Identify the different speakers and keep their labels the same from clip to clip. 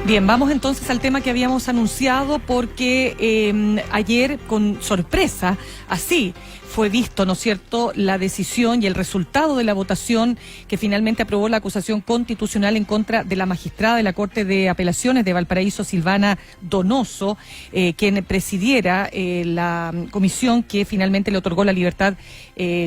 Speaker 1: Bien, vamos entonces al tema que habíamos anunciado porque ayer con sorpresa, así fue visto, ¿no es cierto?, la decisión y el resultado de la votación que finalmente aprobó la acusación constitucional en contra de la magistrada de la Corte de Apelaciones de Valparaíso, Silvana Donoso, quien presidiera la comisión que finalmente le otorgó la libertad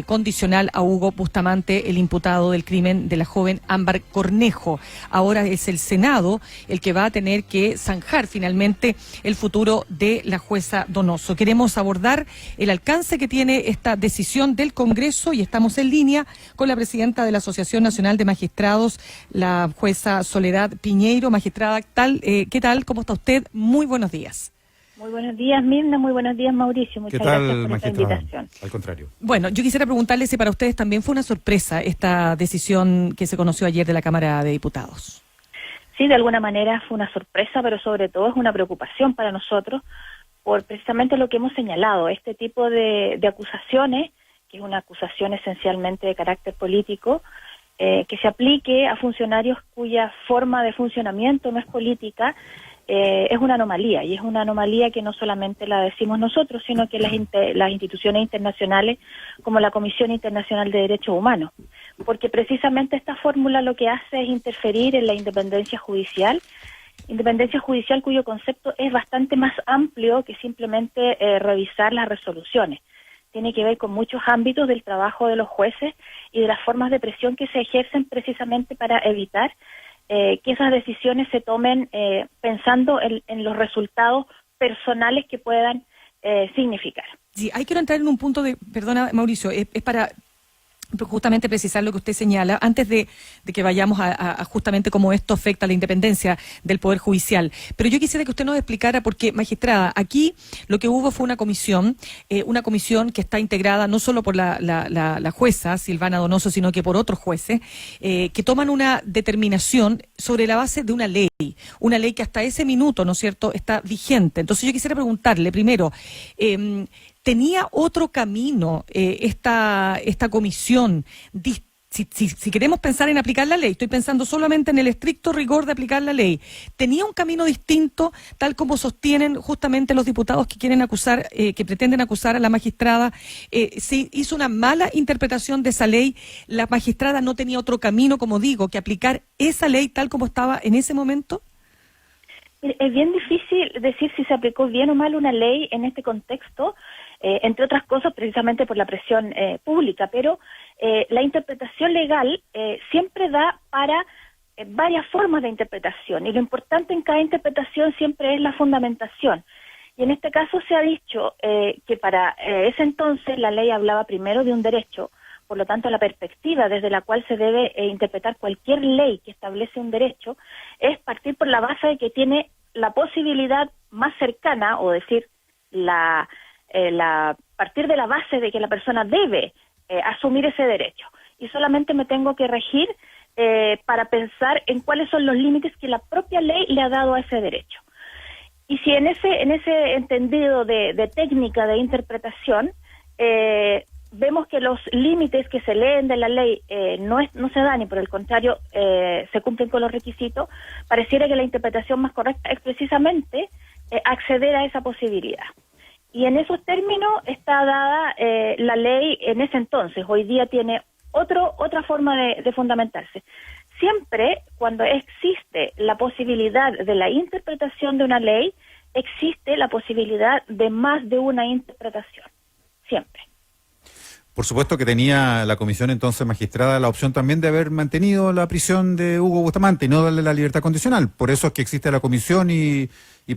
Speaker 1: condicional a Hugo Bustamante, el imputado del crimen de la joven Ámbar Cornejo. Ahora es el Senado el que va a tener que zanjar finalmente el futuro de la jueza Donoso. Queremos abordar el alcance que tiene esta decisión del Congreso y estamos en línea con la presidenta de la Asociación Nacional de Magistrados, la jueza Soledad Piñeiro. Magistrada, ¿qué tal? ¿Cómo está usted? Muy buenos días.
Speaker 2: Muy buenos días, Mirna. Muy buenos días, Mauricio. Muchas gracias por esta invitación.
Speaker 3: Al contrario.
Speaker 1: Bueno, yo quisiera preguntarle si para ustedes también fue una sorpresa esta decisión que se conoció ayer de la Cámara de Diputados.
Speaker 2: Sí, de alguna manera fue una sorpresa, pero sobre todo es una preocupación para nosotros por precisamente lo que hemos señalado, este tipo de acusaciones, que es una acusación esencialmente de carácter político, que se aplique a funcionarios cuya forma de funcionamiento no es política, es una anomalía, y es una anomalía que no solamente la decimos nosotros, sino que las instituciones internacionales, como la Comisión Internacional de Derechos Humanos, porque precisamente esta fórmula lo que hace es interferir en la independencia judicial cuyo concepto es bastante más amplio que simplemente revisar las resoluciones. Tiene que ver con muchos ámbitos del trabajo de los jueces y de las formas de presión que se ejercen precisamente para evitar que esas decisiones se tomen pensando en los resultados personales que puedan significar.
Speaker 1: Sí, hay que entrar en un punto perdona Mauricio, es para justamente precisar lo que usted señala, antes de que vayamos a justamente cómo esto afecta a la independencia del Poder Judicial. Pero yo quisiera que usted nos explicara, porque, magistrada, aquí lo que hubo fue una comisión que está integrada no solo por la jueza Silvana Donoso, sino que por otros jueces, que toman una determinación sobre la base de una ley que hasta ese minuto, ¿no es cierto?, está vigente. Entonces yo quisiera preguntarle, primero, ¿tenía otro camino esta comisión? Si queremos pensar en aplicar la ley, estoy pensando solamente en el estricto rigor de aplicar la ley, ¿tenía un camino distinto, tal como sostienen justamente los diputados que quieren acusar, que pretenden acusar a la magistrada? Si hizo una mala interpretación de esa ley, la magistrada no tenía otro camino, como digo, que aplicar esa ley tal como estaba en ese momento.
Speaker 2: Es bien difícil decir si se aplicó bien o mal una ley en este contexto, entre otras cosas precisamente por la presión pública, pero la interpretación legal siempre da para varias formas de interpretación, y lo importante en cada interpretación siempre es la fundamentación. Y en este caso se ha dicho que para ese entonces la ley hablaba primero de un derecho, por lo tanto la perspectiva desde la cual se debe interpretar cualquier ley que establece un derecho es partir por la base de que tiene la posibilidad más cercana, o decir, partir de la base de que la persona debe asumir ese derecho. Y solamente me tengo que regir para pensar en cuáles son los límites que la propia ley le ha dado a ese derecho. Y si en ese entendido de técnica de interpretación vemos que los límites que se leen de la ley no se dan, y por el contrario se cumplen con los requisitos, pareciera que la interpretación más correcta es precisamente acceder a esa posibilidad. Y en esos términos está dada la ley en ese entonces. Hoy día tiene otra forma de fundamentarse. Siempre cuando existe la posibilidad de la interpretación de una ley, existe la posibilidad de más de una interpretación. Siempre.
Speaker 3: Por supuesto que tenía la comisión entonces magistrada la opción también de haber mantenido la prisión de Hugo Bustamante y no darle la libertad condicional. Por eso es que existe la comisión y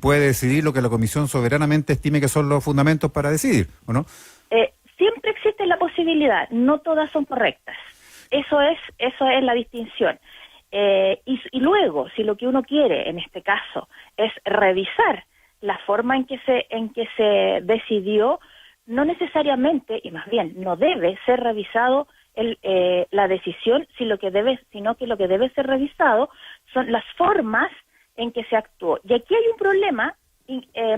Speaker 3: puede decidir lo que la comisión soberanamente estime que son los fundamentos para decidir, ¿o no?
Speaker 2: Siempre existe la posibilidad, no todas son correctas. Eso es la distinción. Y luego, si lo que uno quiere en este caso es revisar la forma en que se decidió, no necesariamente, y más bien no debe ser revisado la decisión, sino que lo que debe ser revisado son las formas en que se actuó. Y aquí hay un problema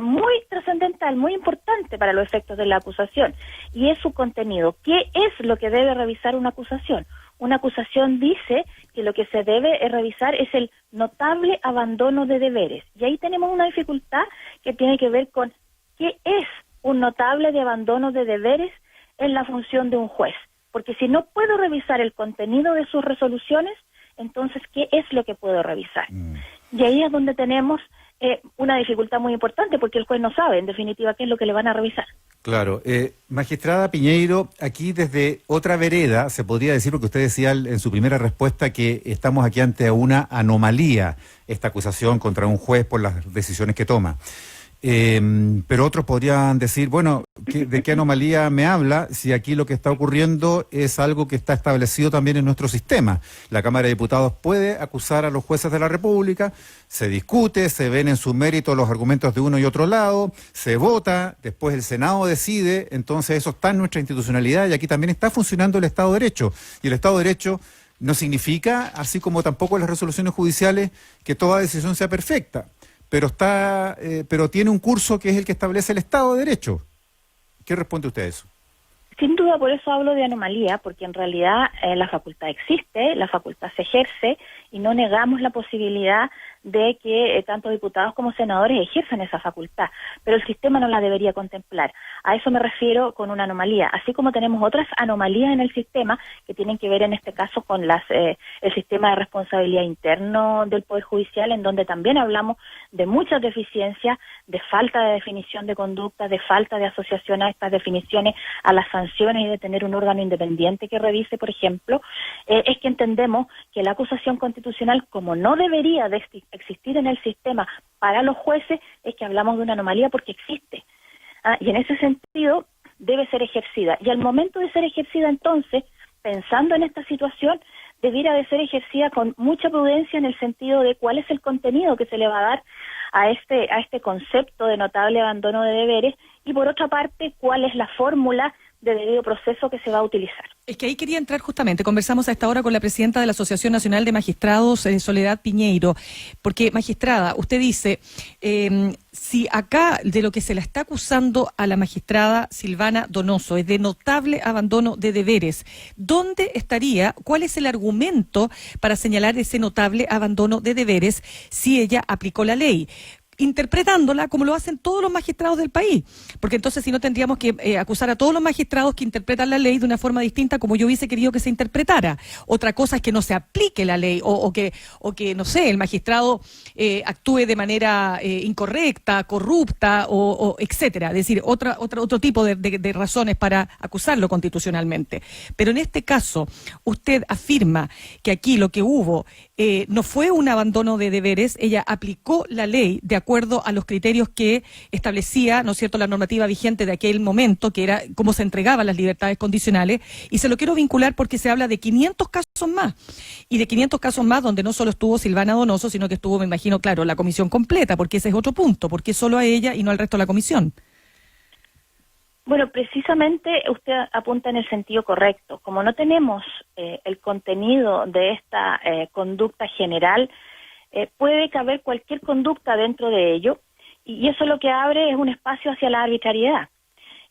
Speaker 2: muy trascendental, muy importante para los efectos de la acusación, y es su contenido. ¿Qué es lo que debe revisar una acusación? una acusación dice que lo que se debe revisar es el notable abandono de deberes. Y ahí tenemos una dificultad que tiene que ver con qué es un notable de abandono de deberes en la función de un juez. Porque si no puedo revisar el contenido de sus resoluciones, entonces, ¿qué es lo que puedo revisar? Y ahí es donde tenemos una dificultad muy importante, porque el juez no sabe, en definitiva, qué es lo que le van a revisar.
Speaker 3: Claro. Magistrada Piñeiro, aquí desde otra vereda, se podría decir, porque usted decía en su primera respuesta que estamos aquí ante una anomalía, esta acusación contra un juez por las decisiones que toma. Pero otros podrían decir, bueno, ¿de qué anomalía me habla si aquí lo que está ocurriendo es algo que está establecido también en nuestro sistema? La Cámara de Diputados puede acusar a los jueces de la República, se discute, se ven en su mérito los argumentos de uno y otro lado, se vota, después el Senado decide, entonces eso está en nuestra institucionalidad y aquí también está funcionando el Estado de Derecho. Y el Estado de Derecho no significa, así como tampoco en las resoluciones judiciales, que toda decisión sea perfecta. Pero tiene un curso que es el que establece el Estado de Derecho. ¿Qué responde usted a eso?
Speaker 2: Sin duda, por eso hablo de anomalía, porque en realidad la facultad existe, la facultad se ejerce y no negamos la posibilidad de que tanto diputados como senadores ejerzan esa facultad, pero el sistema no la debería contemplar. A eso me refiero con una anomalía, así como tenemos otras anomalías en el sistema que tienen que ver en este caso con el sistema de responsabilidad interno del Poder Judicial, en donde también hablamos de muchas deficiencias, de falta de definición de conducta, de falta de asociación a estas definiciones, a las sanciones y de tener un órgano independiente que revise, por ejemplo, es que entendemos que la acusación constitucional, como no debería de existir en el sistema para los jueces, es que hablamos de una anomalía porque existe. Y en ese sentido debe ser ejercida. Y al momento de ser ejercida, entonces, pensando en esta situación, debiera de ser ejercida con mucha prudencia en el sentido de cuál es el contenido que se le va a dar a este concepto de notable abandono de deberes y, por otra parte, cuál es la fórmula de debido proceso que se va a utilizar.
Speaker 1: Es que ahí quería entrar justamente, conversamos a esta hora con la presidenta de la Asociación Nacional de Magistrados, Soledad Piñeiro, porque, magistrada, usted dice, si acá de lo que se la está acusando a la magistrada Silvana Donoso es de notable abandono de deberes, ¿dónde estaría, cuál es el argumento para señalar ese notable abandono de deberes si ella aplicó la ley? Interpretándola como lo hacen todos los magistrados del país, porque entonces si no tendríamos que acusar a todos los magistrados que interpretan la ley de una forma distinta como yo hubiese querido que se interpretara. Otra cosa es que no se aplique la ley o que no sé, el magistrado actúe de manera incorrecta, corrupta o etcétera, es decir, otro tipo de razones para acusarlo constitucionalmente. Pero en este caso, usted afirma que aquí lo que hubo no fue un abandono de deberes, ella aplicó la ley de acuerdo a los criterios que establecía, ¿no es cierto?, la normativa vigente de aquel momento, que era cómo se entregaban las libertades condicionales, y se lo quiero vincular porque se habla de 500 casos más, y de 500 casos más donde no solo estuvo Silvana Donoso, sino que estuvo, me imagino, claro, la comisión completa, porque ese es otro punto, porque solo a ella y no al resto de la comisión.
Speaker 2: Bueno, precisamente usted apunta en el sentido correcto. Como no tenemos el contenido de esta conducta general, puede caber cualquier conducta dentro de ello, y eso lo que abre es un espacio hacia la arbitrariedad,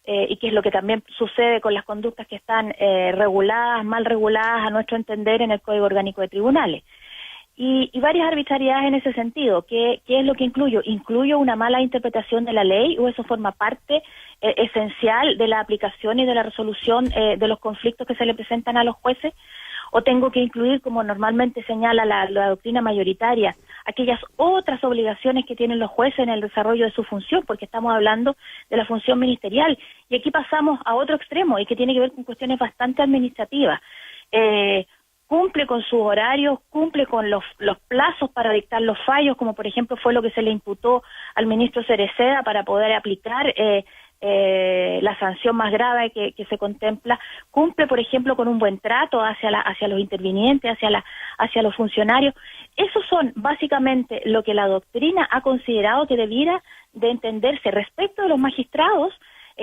Speaker 2: y que es lo que también sucede con las conductas que están reguladas, mal reguladas a nuestro entender en el Código Orgánico de Tribunales. Y varias arbitrariedades en ese sentido. ¿Qué es lo que incluyo? ¿Incluyo una mala interpretación de la ley o eso forma parte esencial de la aplicación y de la resolución de los conflictos que se le presentan a los jueces? ¿O tengo que incluir, como normalmente señala la doctrina mayoritaria, aquellas otras obligaciones que tienen los jueces en el desarrollo de su función? Porque estamos hablando de la función ministerial. Y aquí pasamos a otro extremo y que tiene que ver con cuestiones bastante administrativas. Cumple con sus horarios, cumple con los plazos para dictar los fallos, como por ejemplo fue lo que se le imputó al ministro Cereceda para poder aplicar la sanción más grave que se contempla, cumple por ejemplo con un buen trato hacia los intervinientes, hacia los funcionarios. Esos son básicamente lo que la doctrina ha considerado que debiera de entenderse respecto de los magistrados,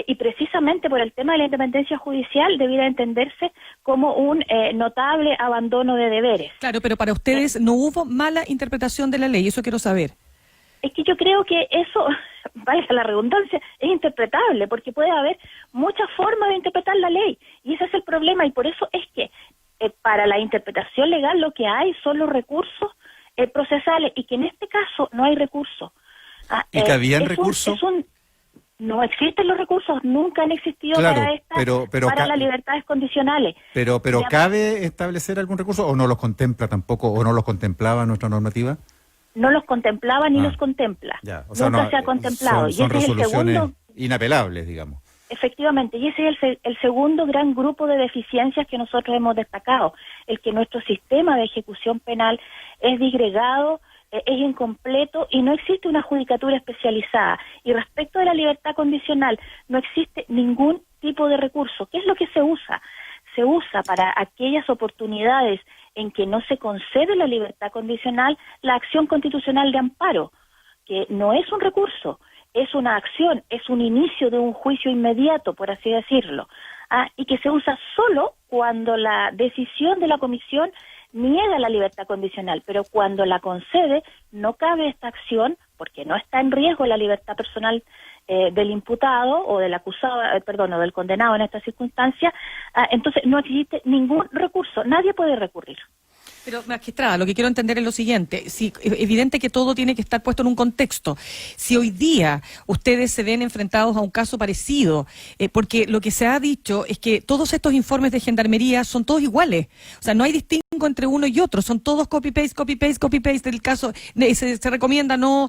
Speaker 2: y precisamente por el tema de la independencia judicial debiera entenderse como un notable abandono de deberes.
Speaker 1: Claro, pero para ustedes no hubo mala interpretación de la ley, eso quiero saber.
Speaker 2: Es que yo creo que eso, valga la redundancia, es interpretable, porque puede haber muchas formas de interpretar la ley, y ese es el problema, y por eso es que para la interpretación legal lo que hay son los recursos procesales y que en este caso no hay recursos.
Speaker 3: ¿Y que habían recursos?
Speaker 2: No existen los recursos, nunca han existido
Speaker 3: Claro,
Speaker 2: para las libertades condicionales.
Speaker 3: Pero ¿cabe establecer algún recurso o no los contempla tampoco, o no los contemplaba nuestra normativa?
Speaker 2: No los contemplaba ni los contempla.
Speaker 3: Ya, o sea,
Speaker 2: nunca se ha contemplado.
Speaker 3: Son
Speaker 2: y ese es el
Speaker 3: resoluciones
Speaker 2: segundo,
Speaker 3: inapelables, digamos.
Speaker 2: efectivamente, y ese es el segundo gran grupo de deficiencias que nosotros hemos destacado, el que nuestro sistema de ejecución penal es disgregado, es incompleto y no existe una judicatura especializada. Y respecto de la libertad condicional, no existe ningún tipo de recurso. ¿Qué es lo que se usa? Se usa para aquellas oportunidades en que no se concede la libertad condicional la acción constitucional de amparo, que no es un recurso, es una acción, es un inicio de un juicio inmediato, por así decirlo, y que se usa solo cuando la decisión de la comisión niega la libertad condicional, pero cuando la concede no cabe esta acción porque no está en riesgo la libertad personal del imputado o del acusado, o del condenado en esta circunstancia, entonces no existe ningún recurso, nadie puede recurrir.
Speaker 1: Pero, magistrada, lo que quiero entender es lo siguiente. Si, evidente que todo tiene que estar puesto en un contexto. Si hoy día ustedes se ven enfrentados a un caso parecido, porque lo que se ha dicho es que todos estos informes de gendarmería son todos iguales. O sea, no hay distingo entre uno y otro. Son todos copy-paste, copy-paste, copy-paste del caso. Se recomienda no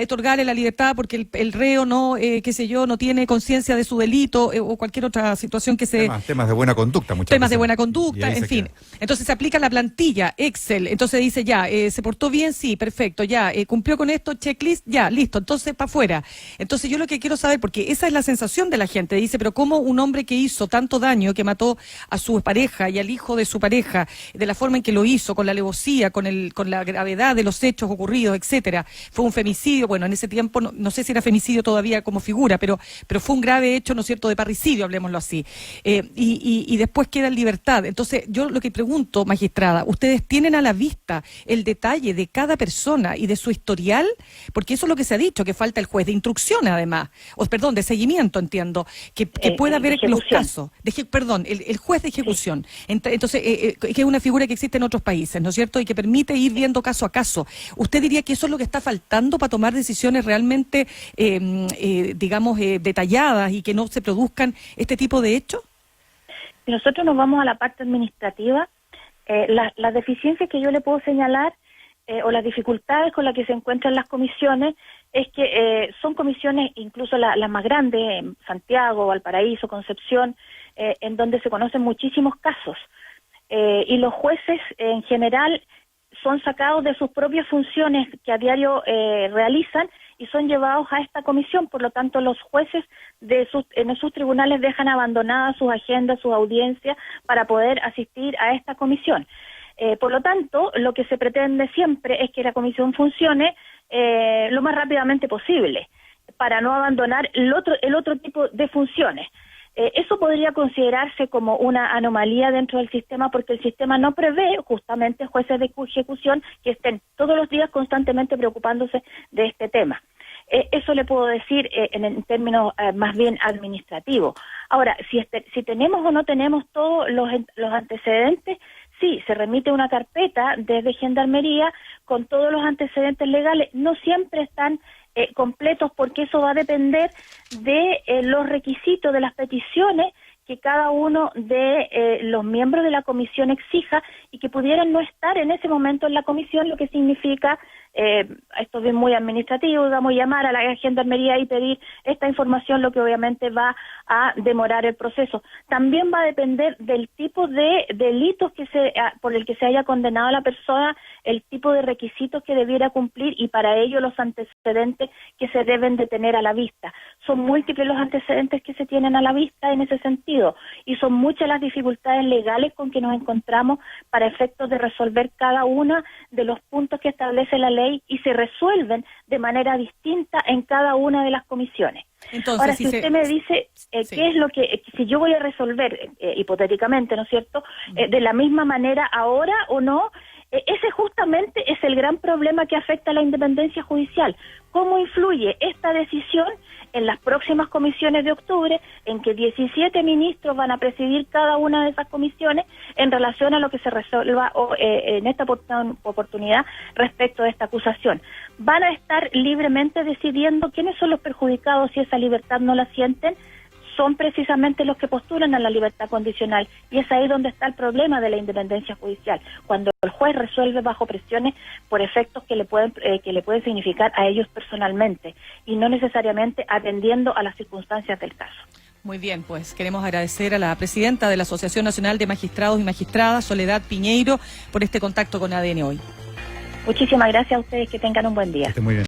Speaker 1: otorgarle la libertad porque el reo no, no tiene conciencia de su delito o cualquier otra situación que se...
Speaker 3: Temas de buena conducta, muchas
Speaker 1: Temas
Speaker 3: veces.
Speaker 1: de buena conducta, en fin. Entonces se aplica la plantilla, Excel, entonces dice ya, se portó bien, sí, perfecto, ya, cumplió con esto, checklist, ya, listo, entonces para afuera. Entonces yo lo que quiero saber, porque esa es la sensación de la gente, dice, pero ¿cómo un hombre que hizo tanto daño, que mató a su pareja y al hijo de su pareja, de la forma en que lo hizo, con la alevosía, con la gravedad de los hechos ocurridos, etcétera, fue un femicidio, bueno, en ese tiempo, no sé si era femicidio todavía como figura, pero fue un grave hecho, ¿no es cierto?, de parricidio, hablemoslo así, y después queda en libertad. Entonces yo lo que pregunto, magistrada, ¿ustedes tienen a la vista el detalle de cada persona y de su historial? Porque eso es lo que se ha dicho, que falta el juez de instrucción además, de seguimiento, entiendo, que pueda ver los casos, el juez de ejecución. Entonces, que es una figura que existe en otros países, ¿no es cierto? Y que permite ir viendo caso a caso. ¿Usted diría que eso es lo que está faltando para tomar decisiones realmente, detalladas y que no se produzcan este tipo de hechos?
Speaker 2: Si nosotros nos vamos a la parte administrativa, las deficiencias que yo le puedo señalar o las dificultades con las que se encuentran las comisiones es que son comisiones, incluso las más grandes, Santiago, Valparaíso, Concepción, en donde se conocen muchísimos casos. Y los jueces en general son sacados de sus propias funciones que a diario realizan y son llevados a esta comisión. Por lo tanto, los jueces en sus tribunales dejan abandonadas sus agendas, sus audiencias para poder asistir a esta comisión. Por lo tanto, lo que se pretende siempre es que la comisión funcione lo más rápidamente posible para no abandonar el otro tipo de funciones. Eso podría considerarse como una anomalía dentro del sistema porque el sistema no prevé justamente jueces de ejecución que estén todos los días constantemente preocupándose de este tema. Eso le puedo decir en términos más bien administrativos. Ahora, si tenemos o no tenemos todos los antecedentes, sí, se remite una carpeta desde Gendarmería con todos los antecedentes legales. No siempre están completos porque eso va a depender de los requisitos de las peticiones que cada uno de los miembros de la comisión exija y que pudieran no estar en ese momento en la comisión, lo que significa, esto es bien muy administrativo, vamos a llamar a la Gendarmería y pedir esta información, lo que obviamente va a demorar el proceso. También va a depender del tipo de delitos por el que se haya condenado a la persona, el tipo de requisitos que debiera cumplir y para ello los antecedentes que se deben de tener a la vista. Son múltiples los antecedentes que se tienen a la vista en ese sentido y son muchas las dificultades legales con que nos encontramos para efectos de resolver cada uno de los puntos que establece la ley y se resuelven de manera distinta en cada una de las comisiones. Entonces, ahora, si usted me dice qué es lo que, si yo voy a resolver hipotéticamente, ¿no es cierto?, de la misma manera ahora o no, Ese justamente es el gran problema que afecta a la independencia judicial. ¿Cómo influye esta decisión en las próximas comisiones de octubre, en que 17 ministros van a presidir cada una de esas comisiones en relación a lo que se resuelva en esta oportunidad respecto de esta acusación? Van a estar libremente decidiendo quiénes son los perjudicados si esa libertad no la sienten. Son precisamente los que postulan a la libertad condicional, y es ahí donde está el problema de la independencia judicial, cuando el juez resuelve bajo presiones por efectos que le pueden significar a ellos personalmente y no necesariamente atendiendo a las circunstancias del caso.
Speaker 1: Muy bien, pues queremos agradecer a la presidenta de la Asociación Nacional de Magistrados y Magistradas, Soledad Piñeiro, por este contacto con ADN hoy.
Speaker 2: Muchísimas gracias a ustedes, que tengan un buen día.
Speaker 3: Muy bien.